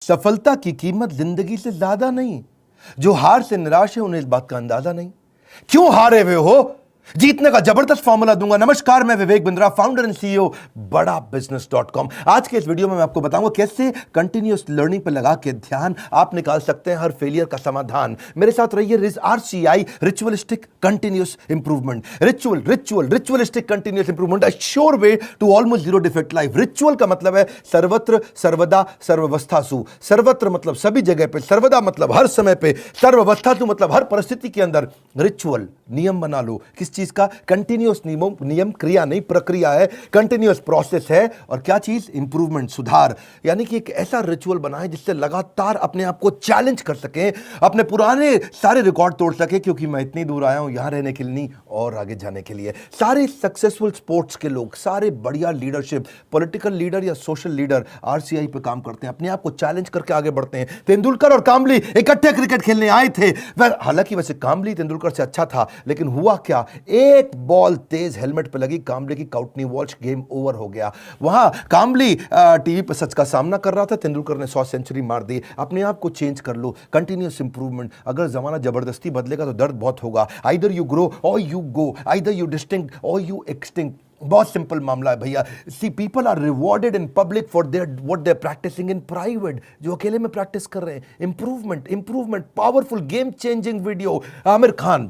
सफलता की कीमत जिंदगी से ज्यादा नहीं। जो हार से निराश है उन्हें इस बात का अंदाजा नहीं। क्यों हारे हुए हो, जीतने का जबरदस्त फॉर्मूला दूंगा। नमस्कार, मैं Vivek Bindra, founder and CEO बड़ा बिजनेस.com। आज के इस वीडियो में मैं आपको बताऊंगा कैसे कंटिन्यूअस लर्निंग पर लगा के ध्यान आप निकाल सकते हैं हर फेलियर का समाधान। मेरे साथ रहिए। RCI, ritualistic continuous improvement. Ritualistic continuous improvement, a sure way to almost zero defect life. Ritual का मतलब है सर्वत्र, सर्वदा, सर्वावस्थासु। सर्वत्र मतलब सभी जगह पे, सर्वदा मतलब हर समय पे, सर्वावस्थासु मतलब हर परिस्थिति के अंदर। रिचुअल नियम बना लो। किस चीज का? कंटिन्यूअस नियम, क्रिया नहीं प्रक्रिया है, कंटिन्यूअस प्रोसेस है। और क्या चीज? इंप्रूवमेंट, सुधार। यानी कि एक ऐसा रिचुअल बनाए जिससे लगातार अपने आप को चैलेंज कर सके, अपने पुराने सारे रिकॉर्ड तोड़ सके। क्योंकि मैं इतनी दूर आया हूं यहां रहने के लिए नहीं, और आगे जाने के लिए। सारे सक्सेसफुल स्पोर्ट्स के लोग, सारे बढ़िया लीडरशिप, पॉलिटिकल लीडर या सोशल लीडर RCI पे काम करते हैं, अपने आप को चैलेंज करके आगे बढ़ते हैं। तेंदुलकर और कामली इकट्ठे क्रिकेट खेलने आए थे। हालांकि वैसे कामली तेंदुलकर से अच्छा था, लेकिन हुआ क्या? एक बॉल तेज हेलमेट पे लगी, कामले की काउटनी वॉच, गेम ओवर हो गया। वहां कामली टीवी पर सच का सामना कर रहा था, तेंदुलकर ने 100 सेंचुरी मार दी। अपने आप को चेंज कर लो, कंटिन्यूअस इंप्रूवमेंट। अगर जमाना जबरदस्ती बदलेगा तो दर्द बहुत होगा। आइदर यू ग्रो और you go, either you distinct और यू एक्सटिंक्ट। बहुत सिंपल मामला है भैया। See people are rewarded in public for their what they are practicing in private. जो अकेले में प्रैक्टिस कर रहे हैं, improvement, powerful game changing video. Aamir Khan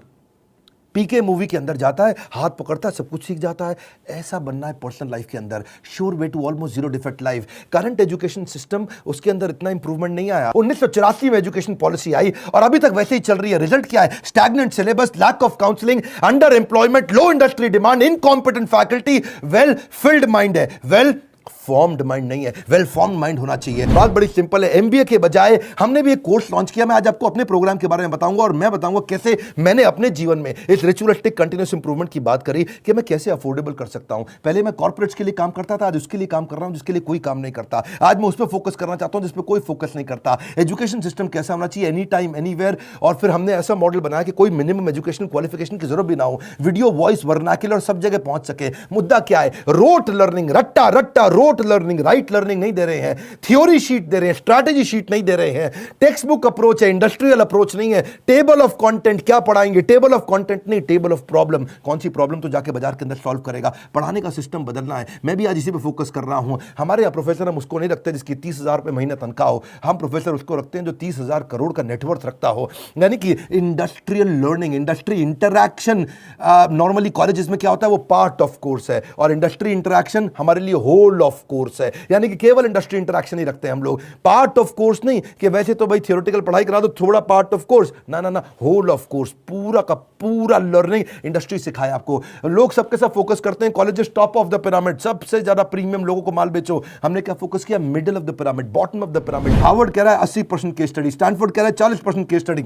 PK movie के अंदर जाता है, हाथ पकड़ता है, सब कुछ सीख जाता है। ऐसा बनना है पर्सनल लाइफ के अंदर। Sure way to almost zero defect life. Current education system, उसके अंदर इतना इंप्रूवमेंट नहीं आया। 1984 में एजुकेशन पॉलिसी आई और अभी तक वैसे ही चल रही है। रिजल्ट क्या है? Stagnant syllabus, lack of counselling, under employment, low industry demand, incompetent faculty. Well filled mind है, वेल फॉर्म्ड माइंड नहीं है, वेल फॉर्म्ड माइंड होना चाहिए। बात बड़ी सिंपल है। एमबीए के बजाय हमने भी एक कोर्स लॉन्च किया। मैं आज आपको अपने प्रोग्राम के बारे में बताऊंगा और मैं बताऊंगा कैसे मैंने अपने जीवन में इस रिचुअलिस्टिक कंटिन्यूअस इंप्रूवमेंट की बात करी कि मैं कैसे अफोर्डेबल कर सकता हूं। पहले मैं कॉर्पोरेट्स के लिए काम करता था, आज उसके लिए काम कर रहा हूं जिसके लिए कोई काम नहीं करता। आज मैं उस पर फोकस करना चाहता हूं जिस पर कोई फोकस नहीं करता। एजुकेशन सिस्टम कैसा होना चाहिए? Any time anywhere. और फिर हमने ऐसा मॉडल बनाया कि कोई मिनिमम एजुकेशन क्वालिफिकेशन की जरूरत भी ना हो, वीडियो, वॉइस, वर्नाक्युलर सब जगह पहुंच सके। मुद्दा क्या है? रोट लर्निंग, रट्टा रट्टा रोट लर्निंग, राइट लर्निंग नहीं दे रहे हैं। थ्योरी शीट दे रहे हैं, स्ट्रैटेजी शीट नहीं दे रहे हैं। टेक्स्ट बुक अप्रोच है, इंडस्ट्रियल अप्रोच नहीं है। टेबल ऑफ कंटेंट क्या पढ़ाएंगे? टेबल ऑफ कंटेंट नहीं, टेबल ऑफ प्रॉब्लम। कौन सी प्रॉब्लम तो जाके बाजार के अंदर सॉल्व करेगा। पढ़ाने का सिस्टम बदलना है। मैं भी आज इसी पे फोकस कर रहा हूं। हमारे यहाँ प्रोफेसर हम उसको नहीं रखते जिसकी 30,000 रुपए महीना तनख्वाह हो। हम प्रोफेसर उसको रखते हैं जो 30,000 करोड़ का नेटवर्थ रखता हो। यानी कि industrial learning, industry interaction. Normally colleges में क्या होता है? वो पार्ट ऑफ कोर्स है, और इंडस्ट्री इंटरैक्शन हमारे लिए होल ऑफ कोर्स है। यानी कि केवल इंडस्ट्री इंटरैक्शन ही रखते हैं हम लोग, पार्ट ऑफ कोर्स नहीं कि वैसे तो भाई थियोरेटिकल पढ़ाई करा दो, थोड़ा पार्ट ऑफ कोर्स। ना, होल ऑफ कोर्स, पूरा का पूरा लर्निंग इंडस्ट्री सिखाए आपको। लोग सबके सब फोकस करते हैं colleges top of the pyramid, सबसे ज्यादा प्रीमियम लोगों को माल बेचो। हमने क्या फोकस किया? Middle of the pyramid, bottom of the pyramid. Harvard कह रहा है 80% केस स्टडी, स्टैनफोर्ड कह रहा है 40% केस स्टडी।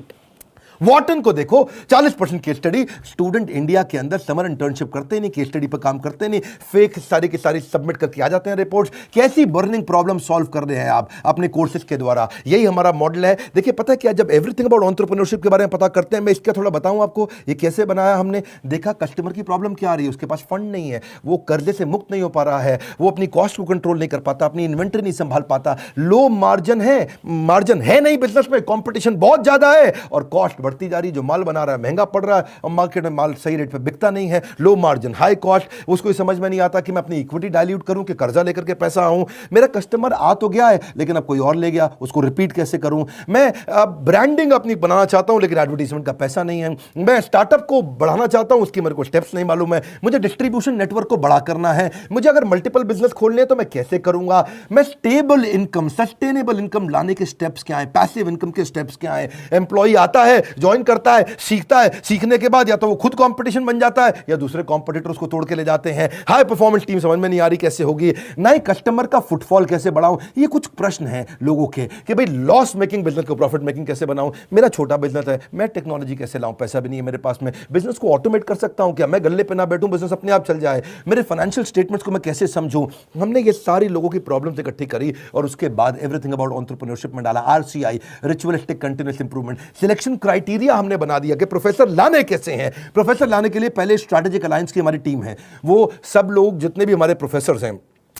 वॉटन को देखो 40% केस स्टडी। स्टूडेंट इंडिया के अंदर समर इंटर्नशिप करते नहीं, केस स्टडी पर काम करते नहीं, फेक सारी की सारी सबमिट करके आ जाते हैं रिपोर्ट्स। कैसी बर्निंग प्रॉब्लम सॉल्व कर रहे हैं आप अपने कोर्सेज के द्वारा? यही हमारा मॉडल है। देखिए पता है क्या, जब एवरीथिंग अबाउट एंटरप्रेन्योरशिप के बारे में पता करते हैं, मैं इसका थोड़ा बताऊं आपको ये कैसे बनाया हमने। देखा कस्टमर की प्रॉब्लम क्या आ रही है, उसके पास फंड नहीं है, वो कर्जे से मुक्त नहीं हो पा रहा है, वो अपनी कॉस्ट को कंट्रोल नहीं कर पाता, अपनी इन्वेंटरी नहीं संभाल पाता, लो मार्जिन है नहीं बिजनेस में, कॉम्पिटिशन बहुत ज्यादा है और कॉस्ट बढ़ती जा रही। जो माल बना रहा है महंगा पड़ रहा है और मार्केट में माल सही रेट पे बिकता नहीं है, लो मार्जिन, हाई कॉस्ट। उसको समझ में नहीं आता कि मैं अपनी इक्विटी डाइल्यूट करूं कि कर्जा लेकर के पैसा आऊं। मेरा कस्टमर आ तो गया है लेकिन अब कोई और ले गया, उसको रिपीट कैसे करूं। मैं ब्रांडिंग अपनी बनाना चाहता हूं लेकिन एडवर्टाइजमेंट का पैसा नहीं है। मैं स्टार्टअप को बढ़ाना चाहता हूं, उसकी मेरे को स्टेप्स नहीं मालूम है। मुझे डिस्ट्रीब्यूशन नेटवर्क को बड़ा करना है। मुझे अगर मल्टीपल बिजनेस खोलने हैं तो मैं कैसे करूंगा। मैं स्टेबल इनकम, सस्टेनेबल इनकम लाने के स्टेप्स क्या है, पैसिव इनकम के स्टेप्स क्या है। एम्प्लॉय आता है, ज्वाइन करता है, सीखता है, सीखने के बाद या तो वो खुद कंपटीशन बन जाता है या दूसरे कंपटीटर उसको तोड़ के ले जाते हैं। हाई परफॉर्मेंस टीम समझ में नहीं आ रही कैसे होगी। नए कस्टमर का फुटफॉल कैसे बढ़ाऊं, ये कुछ प्रश्न हैं लोगों के कि भाई लॉस मेकिंग बिजनेस को प्रॉफिट मेकिंग कैसे बनाऊं। मेरा छोटा बिजनेस है, मैं टेक्नोलॉजी कैसे लाऊं, पैसा भी नहीं है मेरे पास में। बिजनेस को ऑटोमेट कर सकता हूं क्या? मैं गल्ले पे ना बैठूं, बिजनेस अपने आप चल जाए। मेरे फाइनेंशियल स्टेटमेंट्स को मैं कैसे समझूं। हमने ये सारी लोगों की प्रॉब्लम्स इकट्ठी करी और उसके बाद एवरीथिंग अबाउट एंटरप्रेन्योरशिप में डाला। RCI, ritualistic continuous improvement. Selection criteria हमने बना दिया कि प्रोफेसर लाने कैसे हैं। प्रोफेसर लाने के लिए पहले स्ट्रैटेजिक अलायंस की हमारी टीम है। वो सब लोग जितने भी हमारे प्रोफेसर हैं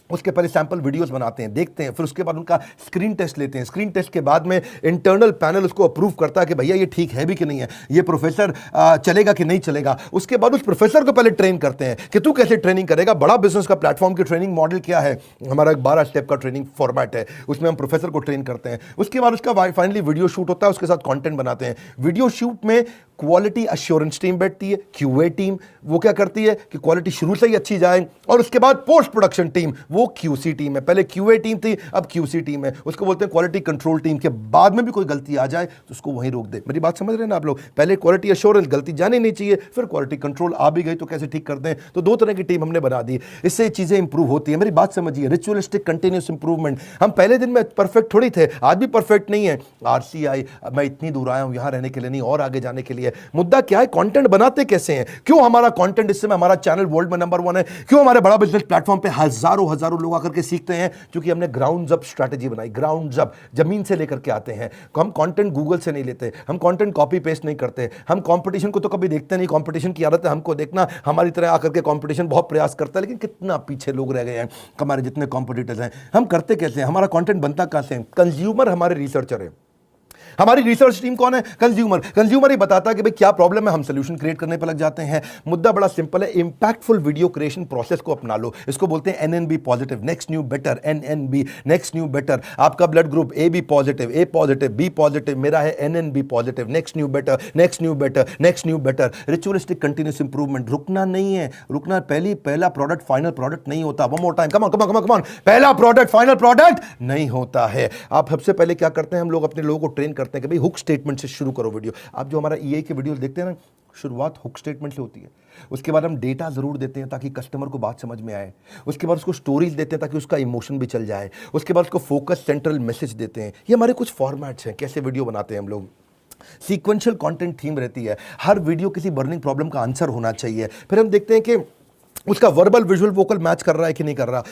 उसके पहले सैंपल वीडियोस बनाते हैं, देखते हैं, फिर उसके बाद उनका स्क्रीन टेस्ट लेते हैं। स्क्रीन टेस्ट के बाद में इंटरनल पैनल उसको अप्रूव करता है कि भैया ये ठीक है भी कि नहीं है, ये प्रोफेसर चलेगा कि नहीं चलेगा। उसके बाद उस प्रोफेसर को पहले ट्रेन करते हैं कि तू कैसे ट्रेनिंग करेगा। बड़ा बिजनेस का प्लेटफॉर्म की ट्रेनिंग मॉडल क्या है, हमारा 12 स्टेप का ट्रेनिंग फॉर्मेट है, उसमें हम प्रोफेसर को ट्रेन करते हैं। उसके बाद उसका फाइनली वीडियो शूट होता है, उसके साथ कंटेंट बनाते हैं। वीडियो शूट में क्वालिटी अश्योरेंस टीम बैठती है, क्यूए टीम, वो क्या करती है कि क्वालिटी शुरू से ही अच्छी जाए। और उसके बाद पोस्ट प्रोडक्शन टीम, वो क्यूसी टीम है। पहले क्यूए टीम थी, अब क्यूसी टीम है, उसको बोलते हैं क्वालिटी कंट्रोल टीम। के बाद में भी कोई गलती आ जाए तो उसको वहीं रोक दे। मेरी बात समझ रहे हैं ना आप लोग? पहले क्वालिटी अश्योरेंस, गलती जानी नहीं चाहिए, फिर क्वालिटी कंट्रोल, आ भी गई तो कैसे ठीक करते हैं। तो 2 तरह की टीम हमने बना दी, इससे चीजें इंप्रूव होती है। मेरी बात समझिए, रिचुअलिस्टिक कंटिन्यूस इंप्रूवमेंट। हम पहले दिन में परफेक्ट थोड़ी थे, आज भी परफेक्ट नहीं है। आरसीआई, मैं इतनी दूर आया हूं यहां रहने के लिए नहीं, और आगे जाने के लिए। मुद्दा क्या है, कंटेंट बनाते कैसे हैं? क्यों हमारा कंटेंट, इस समय हमारा चैनल वर्ल्ड में नंबर 1 है? क्यों हमारे बड़ा बिजनेस प्लेटफॉर्म पे हजारों लोग आकर के सीखते हैं? क्योंकि हमने ग्राउंड अप स्ट्रेटजी बनाई, ग्राउंड अप, जमीन से लेकर के आते हैं। हम कंटेंट गूगल से नहीं लेते, हम कंटेंट कॉपी पेस्ट नहीं करते, हम कंपटीशन को तो कभी देखते नहीं। कंपटीशन की आदत है हमको देखना, हमारी तरह आकर के कंपटीशन बहुत प्रयास करता है, लेकिन कितना पीछे लोग रह गए हैं हमारे जितने कॉम्पिटिटर्स हैं। हम करते कैसे हैं? हमारा कंटेंट बनता कहां से? कंज्यूमर हमारे रिसर्चर है। हमारी रिसर्च टीम कौन है? कंज्यूमर। कंज्यूमर ही बताता है कि भाई क्या प्रॉब्लम है, हम सोल्यूशन क्रिएट करने पर लग जाते हैं। मुद्दा बड़ा सिंपल है, इंपैक्टफुल वीडियो क्रिएशन प्रोसेस को अपना लो। इसको बोलते हैं NNB positive, next new better, NNB, next new better. आपका blood group A B positive, A positive, B positive, मेरा है NNB positive, next new better, next new better, next new better. Ritualistic continuous improvement, रुकना नहीं है। रुकना, पहला product final product नहीं होता। One more time, come on come on come on come on, पहला प्रोडक्ट फाइनल प्रोडक्ट नहीं होता है। आप सबसे पहले क्या करते हैं, हम लोग अपने लोगों को ट्रेन करते हैं कि भाई हुक स्टेटमेंट से शुरू करो वीडियो। आप जो हमारा ईआई के वीडियो देखते हैं ना, शुरुआत हुक स्टेटमेंट से होती है। उसके बाद हम डेटा जरूर देते हैं ताकि कस्टमर को बात समझ में आए। उसके बाद उसको स्टोरीज देते हैं ताकि उसका इमोशन भी चल जाए। उसके बाद उसको फोकस सेंट्रल मैसेज देते हैं। ये हमारे कुछ फॉर्मेट्स हैं, कैसे वीडियो बनाते हैं हम लोग। सीक्वेंशियल कंटेंट थीम रहती है, हर वीडियो किसी बर्निंग प्रॉब्लम का आंसर होना चाहिए। फिर हम देखते हैं कि उसका वर्बल विजुअल वोकल मैच कर रहा है कि नहीं कर रहा,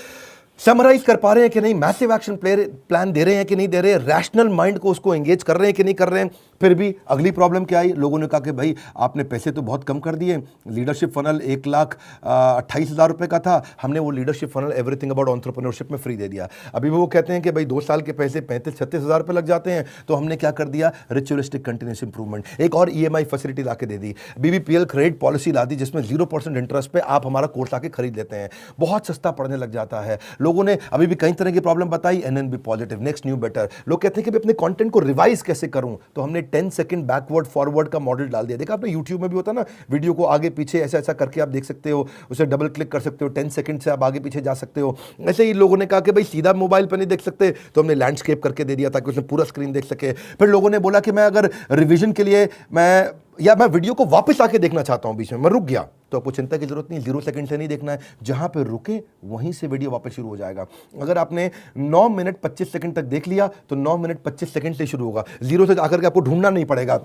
समराइज कर पा रहे हैं कि नहीं, मैसिव एक्शन प्लान दे रहे हैं कि नहीं दे रहे, रैशनल माइंड को उसको एंगेज कर रहे हैं कि नहीं कर रहे हैं। फिर भी अगली प्रॉब्लम क्या आई, लोगों ने कहा कि भाई आपने पैसे तो बहुत कम कर दिए, लीडरशिप फनल 1,28,000 रुपए का था, हमने वो leadership funnel everything about entrepreneurship में फ्री दे दिया। अभी वो कहते हैं कि भाई 2 साल के पैसे 35-36,000 रुपए लग जाते हैं। तो हमने क्या कर दिया, रिचुअलिस्टिक कंटिन्यूस इंप्रूवमेंट, एक और ईएमआई फैसिलिटी ला के दे दी, बीबीपीएल क्रेडिट पॉलिसी ला दी, जिसमें 0% इंटरेस्ट पे आप हमारा कोर्स आके खरीद लेते हैं। बहुत सस्ता पड़ने लग जाता है। लोगों ने अभी भी कई तरह की प्रॉब्लम बताई, NNB positive, next new better. लोग कहते हैं कि अपने कंटेंट को रिवाइज कैसे करूं, तो हमने 10 सेकंड बैकवर्ड फॉरवर्ड का मॉडल डाल दिया। देखा आपने यूट्यूब में भी होता ना, वीडियो को आगे पीछे ऐसा ऐसा करके आप देख सकते हो, उसे डबल क्लिक कर सकते हो, 10 सेकंड से आप आगे पीछे जा सकते हो। ऐसे ही लोगों ने कहा कि भाई सीधा मोबाइल पर नहीं देख सकते, तो हमने लैंडस्केप करके दे दिया ताकि उसमें पूरा स्क्रीन देख सके। फिर लोगों ने बोला कि मैं अगर रिवीजन के लिए मैं वीडियो को वापस आके देखना चाहता हूं, बीच में मैं रुक गया, तो आपको चिंता की जरूरत नहीं, 0 सेकंड से नहीं देखना है, जहां पे रुके वहीं से वीडियो वापस शुरू हो जाएगा। अगर आपने 9 मिनट 25 सेकंड तक देख लिया तो 9 मिनट 25 सेकंड से शुरू होगा, 0 से आकर के आपको ढूंढना नहीं पड़ेगा।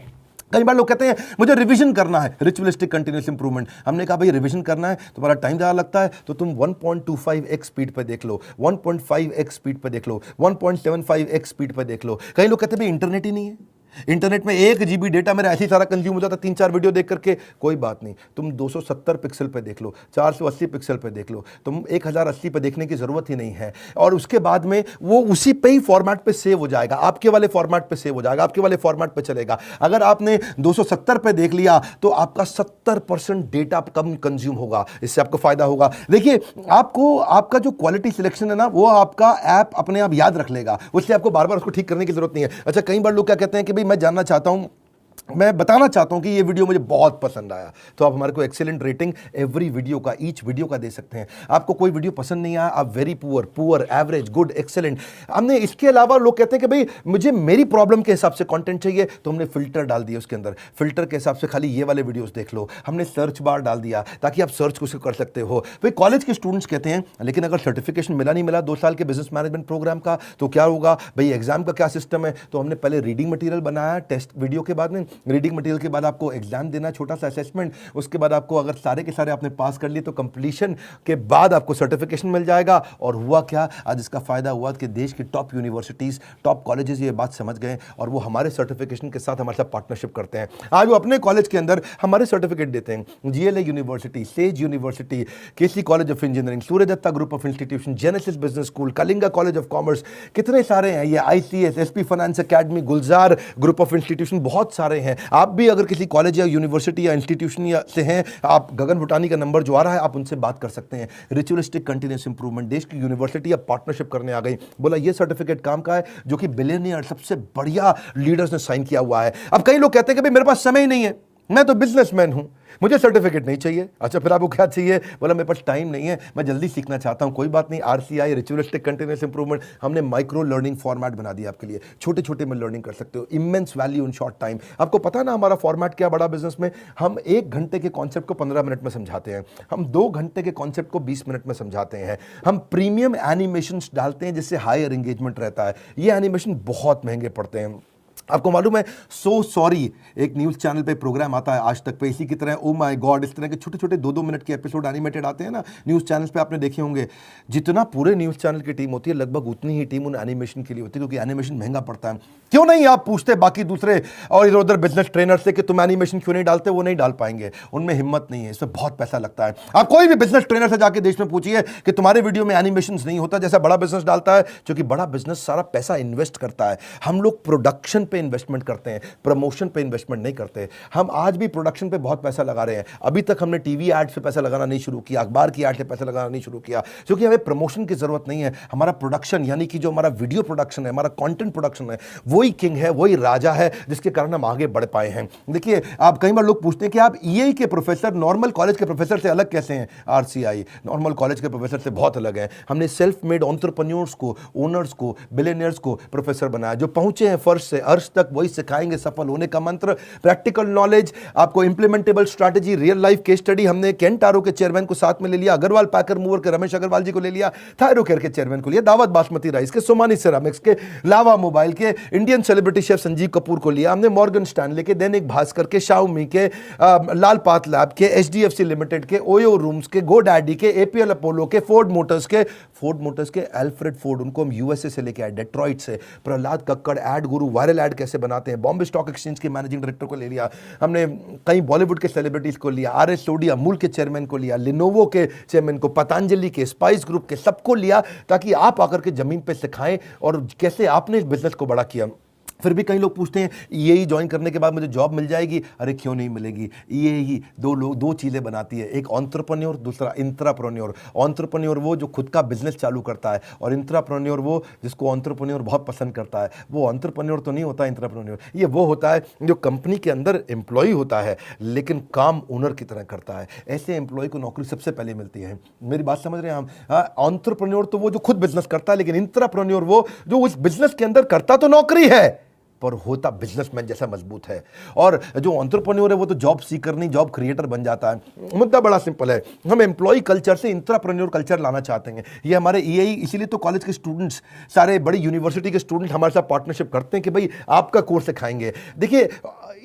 कई बार लोग कहते हैं मुझे रिवीजन करना है, रिचुअलिस्टिक कंटिन्यूस इंप्रूवमेंट। हमने कहा भाई रिवीजन करना है, तुम्हारा टाइम ज़्यादा लगता है तो तुम 1.25x स्पीड पे देख लो, 1.5x स्पीड पे देख लो, 1.75x स्पीड पे देख लो। कई लोग कहते हैं भाई इंटरनेट ही नहीं है, इंटरनेट में 1 GB डेटा मेरा ऐसे ही सारा कंज्यूम हो जाता है 3-4 वीडियो देख करके। कोई बात नहीं, तुम 270 पिक्सल पे देख लो, 480 पिक्सल पे देख लो, तुम 1080 पे देखने की जरूरत ही नहीं है। और उसके बाद में वो उसी पे ही फॉर्मेट पे सेव हो जाएगा, आपके वाले फॉर्मेट पे सेव हो जाएगा, आपके वाले फॉर्मेट पे चलेगा। अगर आपने 270 पे देख लिया तो आपका 70% डेटा कम कंज्यूम होगा, इससे आपको फायदा होगा। देखिए आपको आपका जो क्वालिटी सिलेक्शन है ना, वो आपका ऐप अपने आप याद रख लेगा, उससे आपको बार बार उसको ठीक करने की जरूरत नहीं है। अच्छा, कई बार लोग क्या कहते हैं कि भाई मैं जानना चाहता हूं, मैं बताना चाहता हूं कि ये वीडियो मुझे बहुत पसंद आया, तो आप हमारे को एक्सीलेंट रेटिंग एवरी वीडियो का, ईच वीडियो का दे सकते हैं। आपको कोई वीडियो पसंद नहीं आया, आप very poor, average, good, excellent. हमने इसके अलावा लोग कहते हैं कि भाई मुझे मेरी प्रॉब्लम के हिसाब से कंटेंट चाहिए, तो हमने फिल्टर डाल दिया उसके अंदर, फिल्टर के हिसाब से खाली ये वाले वीडियोस देख लो। हमने सर्च बार डाल दिया ताकि आप सर्च कुछ कर सकते हो। भाई कॉलेज के स्टूडेंट्स कहते हैं लेकिन अगर सर्टिफिकेशन मिला नहीं मिला 2 साल के बिजनेस मैनेजमेंट प्रोग्राम का, तो क्या होगा भाई, एग्जाम का क्या सिस्टम है। तो हमने पहले रीडिंग मटेरियल बनाया टेस्ट वीडियो के बाद में, रीडिंग मटेरियल के बाद आपको एग्जाम देना, छोटा सा असेसमेंट, उसके बाद आपको अगर सारे के सारे आपने पास कर लिए तो कंप्लीशन के बाद आपको सर्टिफिकेशन मिल जाएगा। और हुआ क्या, आज इसका फायदा हुआ कि देश की टॉप यूनिवर्सिटीज, टॉप कॉलेजेस ये बात समझ गए और वो हमारे सर्टिफिकेशन के साथ हमारे साथ पार्टनरशिप करते हैं। आज वो अपने कॉलेज के अंदर हमारे सर्टिफिकेट देते हैं। GLA university, Sage university, KC college of engineering, Surya Datta group of institution, Genesis business school, Kalinga college of commerce, कितने सारे हैं ये, ICS, SP finance academy, Gulzar group of institution, बहुत सारे हैं। आप भी अगर किसी कॉलेज या यूनिवर्सिटी या इंस्टीट्यूशन से हैं, आप गगन भुटानी का नंबर जो आ रहा है आप उनसे बात कर सकते हैं। रिचुअलिस्टिक कंटिन्यूस इंप्रूवमेंट, देश की यूनिवर्सिटी अब पार्टनरशिप करने आ गई। बोला ये सर्टिफिकेट काम का है जो कि बिलियनियर सबसे बढ़िया लीडर्स ने साइन किया हुआ है। अब कई लोग कहते हैं कि भाई मेरे पास समय ही नहीं है, मैं तो बिजनेसमैन हूं, मुझे सर्टिफिकेट नहीं चाहिए। अच्छा फिर आपको क्या चाहिए? बोला मेरे पास टाइम नहीं है, मैं जल्दी सीखना चाहता हूं। कोई बात नहीं, आरसीआई, रिचुअलिस्टिक कंटिन्यूअस इंप्रूवमेंट, हमने माइक्रो लर्निंग फॉर्मेट बना दिया आपके लिए। छोटे छोटे में लर्निंग कर सकते हो, immense value in short time. आपको पता ना हमारा फॉर्मेट क्या, बड़ा बिजनेस में हम 1 घंटे के कॉन्सेप्ट को 15 मिनट में समझाते हैं, हम 2 घंटे के कॉन्सेप्ट को 20 मिनट में समझाते हैं, हम प्रीमियम एनिमेशन डालते हैं जिससे हायर एंगेजमेंट रहता है। ये एनिमेशन बहुत महंगे पड़ते हैं। आपको मालूम है, सो सॉरी एक न्यूज़ चैनल पे प्रोग्राम आता है आज तक पे, इसी की तरह ओ माय गॉड, इस तरह के छोटे छोटे 2-2 मिनट के एपिसोड एनिमेटेड आते हैं ना न्यूज़ चैनल्स पे, आपने देखे होंगे। जितना पूरे न्यूज़ चैनल की टीम होती है लगभग उतनी ही टीम उन एनिमेशन के लिए होती है, क्योंकि एनिमेशन महंगा पड़ता है। क्यों नहीं आप पूछते बाकी दूसरे और इधर उधर बिजनेस ट्रेनर से कि तुम एनिमेशन क्यों नहीं डालते? वो नहीं डाल पाएंगे, उनमें हिम्मत नहीं है, इसमें बहुत पैसा लगता है। आप कोई भी बिजनेस ट्रेनर से जाके देश में पूछिए कि तुम्हारे वीडियो में एनिमेशन नहीं होता जैसा बड़ा बिजनेस डालता है, क्योंकि बड़ा बिजनेस सारा पैसा इन्वेस्ट करता है। हम लोग प्रोडक्शन पे इन्वेस्टमेंट करते हैं, प्रमोशन पे इन्वेस्टमेंट नहीं करते। हम आज भी प्रोडक्शन पे बहुत पैसा लगा रहे हैं। अभी तक हमने टीवी एड पे पैसा लगाना नहीं शुरू किया, अखबार की एड पे पैसा लगाना नहीं शुरू किया, क्योंकि हमें प्रमोशन की जरूरत नहीं है। हमारा प्रोडक्शन यानी कि जो हमारा वीडियो प्रोडक्शन है, हमारा कंटेंट प्रोडक्शन है, वही किंग है, वही राजा है, जिसके कारण हम आगे बढ़ पाए हैं। देखिए, आप कई बार लोग पूछते हैं कि आप ईए के प्रोफेसर नॉर्मल कॉलेज के प्रोफेसर से अलग कैसे हैं? आरसीआई नॉर्मल कॉलेज के प्रोफेसर से बहुत अलग है। हमने सेल्फ मेड एंटरप्रेन्योर्स को, ओनर्स को, बिलियनियर्स को प्रोफेसर बनाया, जो पहुंचे हैं फर्श से अर्श तक, वही सिखाएंगे सफल होने का मंत्र, प्रैक्टिकल नॉलेज, आपको implementable strategy, real life case study. हमने केंटारो के चेयरमैन को साथ में ले लिया, अग्रवाल पैकर मूवर के रमेश अग्रवाल जी को ले लिया, थायरोकेयर के चेयरमैन को लिया, दावत बासमती राइस के, सोमानी सिरामिक्स के, लावा मोबाइल के, Indian celebrity chef Sanjeev Kapoor को लिया हमने, मॉर्गन स्टैनले के, दैनिक भास्कर के, शाओमी के, लाल पात लैब के, एचडीएफसी लिमिटेड के, ओयो रूम्स के, गोडैडी के, एपीएल अपोलो के, फोर्ड मोटर्स के एल्फ्रेड फोर्ड, उनको हम यूएसए से लेके आए, डेट्रॉइट से। प्रहलाद कक्कड़, एड गुरु, वायरल एड कैसे बनाते हैं, बॉम्बे स्टॉक एक्सचेंज के मैनेजिंग डायरेक्टर को ले लिया हमने, कई बॉलीवुड के सेलिब्रिटीज को लिया, आरएस सोडी अमूल के चेयरमैन को लिया, लिनोवो के चेयरमैन को, पतंजलि के, स्पाइस ग्रुप के, सबको लिया ताकि आप आकर के जमीन पे सिखाएं और कैसे आपने इस बिजनेस को बड़ा किया। फिर भी कई लोग पूछते हैं ईएई ज्वाइन करने के बाद मुझे जॉब मिल जाएगी? अरे क्यों नहीं मिलेगी। ईएई दो चीज़ें बनाती है, एक एंटरप्रेन्योर, दूसरा इंट्राप्रेन्योर। एंटरप्रेन्योर वो जो खुद का बिजनेस चालू करता है, और इंट्राप्रेन्योर वो जिसको एंटरप्रेन्योर बहुत पसंद करता है। वो एंटरप्रेन्योर तो नहीं होता इंट्राप्रेन्योर, ये वो होता है जो कंपनी के अंदर एम्प्लॉय होता है लेकिन काम ओनर की तरह करता है। ऐसे एम्प्लॉय को नौकरी सबसे पहले मिलती है। मेरी बात समझ रहे हैं हम? एंटरप्रेन्योर तो वो जो खुद बिजनेस करता है, लेकिन इंट्राप्रेन्योर वो जो उस बिजनेस के अंदर करता तो नौकरी है पर होता बिजनेसमैन जैसा मजबूत है। और जो एंटरप्रेन्योर है वो तो जॉब सीकर नहीं, जॉब क्रिएटर बन जाता है। मुद्दा बड़ा सिंपल है, हम एम्प्लॉय कल्चर से इंट्राप्रेन्योर कल्चर लाना चाहते हैं। ये हमारे ईएई, इसीलिए तो कॉलेज के स्टूडेंट्स, सारे बड़ी यूनिवर्सिटी के स्टूडेंट हमारे साथ पार्टनरशिप करते हैं कि भाई आपका कोर्स सिखाएंगे। देखिए,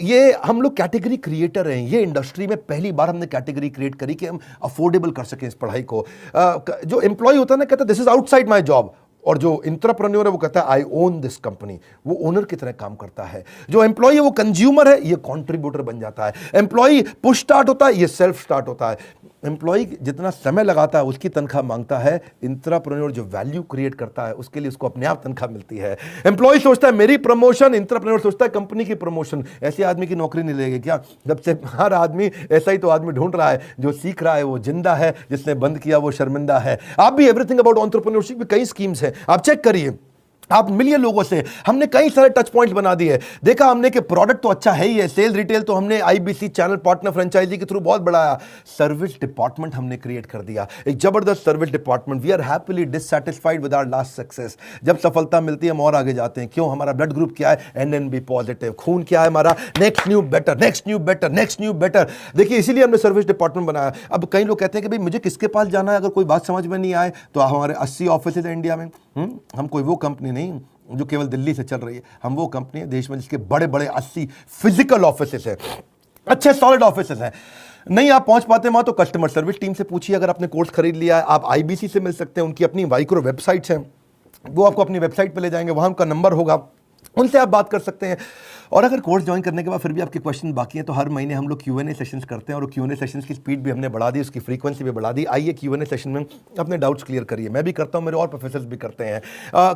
ये हम लोग कैटेगरी क्रिएटर हैं। ये इंडस्ट्री में पहली बार हमने कैटेगरी क्रिएट करी कि हम अफोर्डेबल कर सकें इस पढ़ाई को। जो एम्प्लॉय होता है ना, कहता है this is outside my job, और जो इंट्राप्रेन्योर है वो कहता है आई ओन दिस कंपनी, वो ओनर की तरह काम करता है। जो एम्प्लॉय है वो कंज्यूमर है, ये कंट्रीब्यूटर बन जाता है। एम्प्लॉय पुश स्टार्ट होता है, ये सेल्फ स्टार्ट होता है। एम्प्लॉय जितना समय लगाता है उसकी तनख्वाह मांगता है, इंट्राप्रेन्योर जो वैल्यू क्रिएट करता है उसके लिए उसको अपने आप तनख्वाह मिलती है। एम्प्लॉय सोचता है मेरी प्रमोशन, इंट्राप्रेन्योर सोचता है कंपनी की प्रमोशन। ऐसे आदमी की नौकरी नहीं लगेगी क्या? जब से हर आदमी ऐसा ही तो आदमी ढूंढ रहा है, जो सीख रहा है वो जिंदा है, जिसने बंद किया वो शर्मिंदा है। आप भी एवरीथिंग अबाउट एंटरप्रेन्योरशिप में कई स्कीम्स हैं, आप चेक करिए। आप मिलिए लोगों से, हमने कई सारे टच पॉइंट्स बना दिए। देखा हमने कि प्रोडक्ट तो अच्छा है ही है, सेल रिटेल तो हमने आईबीसी चैनल पार्टनर फ्रेंचाइजी के थ्रू बहुत बढ़ाया। सर्विस डिपार्टमेंट हमने क्रिएट कर दिया, एक जबरदस्त service department. We are happily dissatisfied with our last success. जब सफलता मिलती है हम और आगे जाते हैं। क्यों? हमारा ब्लड ग्रुप क्या है? NNB positive. खून क्या है हमारा? Next new better, next new better, next new better. देखिए, इसीलिए हमने सर्विस डिपार्टमेंट बनाया। अब कई लोग कहते हैं कि भाई मुझे किसके पास जाना है अगर कोई बात समझ में नहीं आए, तो हमारे 80 ऑफिस है इंडिया में। हम कोई वो कंपनी नहीं जो केवल दिल्ली से चल रही है। हम वो कंपनी है देश में जिसके बड़े बड़े 80 फिजिकल ऑफिसेस हैं, अच्छे सॉलिड ऑफिसेस हैं। नहीं आप पहुंच पाते वहां तो कस्टमर सर्विस टीम से पूछिए। अगर आपने कोर्स खरीद लिया है, आप आईबीसी से मिल सकते हैं, उनकी अपनी माइक्रो वेबसाइट्स हैं, वो आपको अपनी वेबसाइट पे ले जाएंगे, वहां उनका नंबर होगा, उनसे आप बात कर सकते हैं। और अगर कोर्स ज्वाइन करने के बाद फिर भी आपके क्वेश्चन बाकी हैं तो हर महीने हम लोग Q&A सेशंस करते हैं, और Q&A सेशंस की स्पीड भी हमने बढ़ा दी, उसकी फ्रीक्वेंसी भी बढ़ा दी। आइए Q&A सेशन में अपने डाउट्स क्लियर करिए। मैं भी करता हूं, मेरे और प्रोफेसर्स भी करते हैं।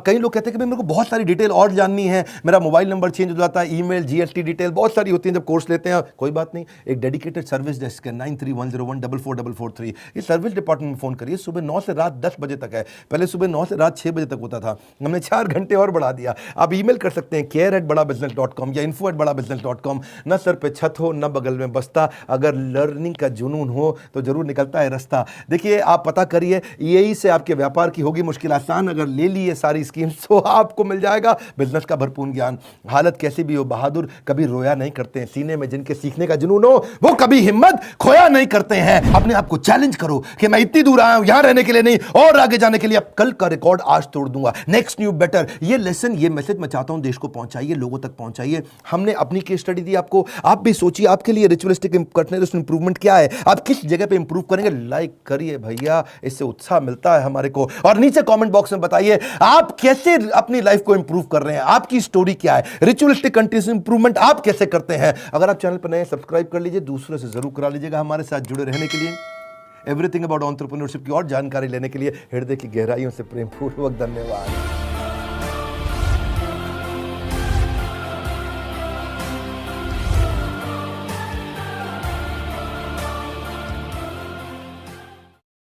कई लोग कहते हैं कि भाई मेरे को बहुत सारी डिटेल और जाननी है, मेरा मोबाइल नंबर चेंज हो जाता है, ईमेल, GST डिटेल बहुत सारी होती है जब कोर्स लेते हैं। कोई बात नहीं, एक डेडिकेटेड सर्विस डेस्क है 9310144443। ये सर्विस डिपार्टमेंट में फ़ोन करिए। सुबह 9 से रात 10 बजे तक है, पहले सुबह 9 से रात 6 बजे तक होता था, हमने 4 घंटे और बढ़ा दिया। आप ईमेल कर सकते हैं care@badabusiness.com या info@badabusiness.com। न सर पे छत हो न बगल में बस्ता, अगर लर्निंग का जुनून हो तो जरूर निकलता है रास्ता। देखिए आप पता करिए, यही से आपके व्यापार की होगी मुश्किल आसान। अगर ले लिए सारी स्कीम्स तो आपको मिल जाएगा बिजनेस का भरपूर ज्ञान। हालत कैसी भी हो, बहादुर कभी रोया नहीं करते हैं। सीने में जिनके सीखने का जुनून हो वो कभी हिम्मत खोया नहीं करते हैं। अपने आप को चैलेंज करो कि मैं इतनी दूर आया हूं यहां रहने के लिए नहीं, और आगे जाने के लिए। अब कल का रिकॉर्ड आज तोड़ दूंगा, नेक्स्ट न्यू बेटर। ये लेसन, ये मैसेज मैं चाहता हूं देश को पहुंचाइए, लोगों तक पहुंचाइए। हमने अपनी केस स्टडी दी आपको, आप भी सोचिए आपके लिए रिचुअलिस्टिक कंटिन्यूअस इंप्रूवमेंट क्या है, आप किस जगह पे इंप्रूव करेंगे। लाइक करिए भैया, इससे उत्साह मिलता है हमारे को। और नीचे कमेंट बॉक्स में बताइए आप कैसे अपनी लाइफ को इंप्रूव कर रहे हैं, आपकी स्टोरी क्या है, रिचुअलिस्टिक कंटिन्यूअस इंप्रूवमेंट आप कैसे करते हैं। अगर आप चैनल पर नए सब्सक्राइब कर लीजिए, दूसरों से जरूर करा लीजिएगा। हमारे साथ जुड़े रहने के लिए, एवरीथिंग अबाउट एंटरप्रेन्योरशिप की और जानकारी लेने के लिए हृदय की गहराइयों से प्रेमपूर्वक धन्यवाद।